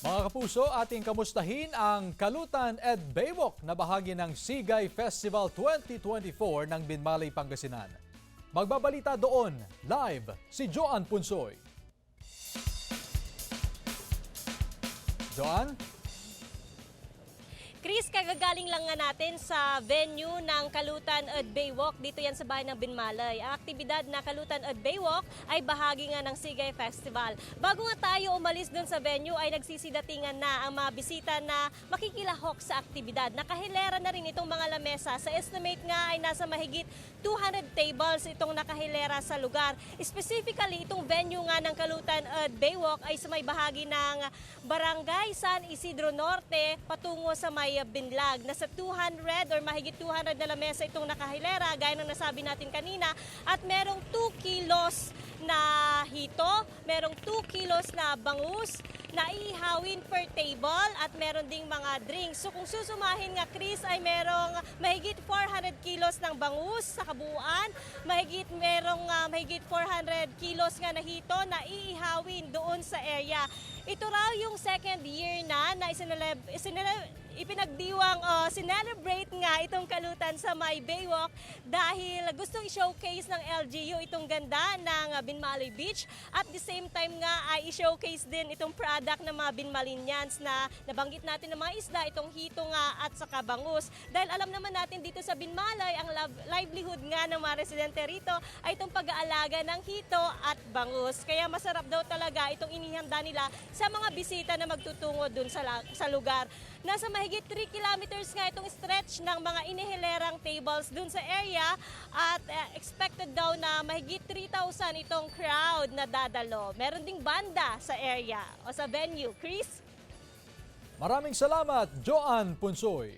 Mga kapuso, ating kamustahin ang Kalutan Ed Baywalk na bahagi ng Sigay Festival 2024 ng Binmalay, Pangasinan. Magbabalita doon, live, si Joan Punsoy. Joan? Chris, kagagaling lang nga natin sa venue ng Kalutan Ed Baywalk. Dito yan sa bahay ng Binmalay. Ang aktibidad na Kalutan Ed Baywalk ay bahagi nga ng Sigay Festival. Bago nga tayo umalis dun sa venue ay nagsisidatingan na ang mga bisita na makikilahok sa aktibidad. Nakahilera na rin itong mga lamesa. Sa estimate nga ay nasa mahigit 200 tables itong nakahilera sa lugar. Specifically, itong venue nga ng Kalutan Ed Baywalk ay sa may bahagi ng Barangay San Isidro Norte patungo sa may Binlag. Nasa 200 or mahigit 200 na lamesa itong nakahilera gaya ng nasabi natin kanina at merong 2 kilos na hito, merong 2 kilos na bangus na iihawin per table at meron ding mga drinks. So kung susumahin nga Chris ay merong mahigit 400 kilos ng bangus sa kabuuan, merong mahigit 400 kilos nga na hito na iihawin doon sa area. Ito raw yung second year na sinelebrate nga itong kalutan sa may Baywalk dahil gustong i-showcase ng LGU itong ganda ng Binmalay Beach at the same time nga ay i-showcase din itong product ng mga Binmalinians na nabanggit natin ng mga isda, itong hito nga at saka bangus. Dahil alam naman natin dito sa Binmalay, ang livelihood nga ng mga residente rito ay itong pag-aalaga ng hito at bangus. Kaya masarap daw talaga itong inihanda nila sa mga bisita na magtutungo dun sa lugar. Nasa mahigit 3 kilometers nga itong stretch ng mga inihilerang tables dun sa area at expected daw na mahigit 3,000 itong crowd na dadalo. Meron ding banda sa area o sa venue. Chris? Maraming salamat, Joan Punsoy.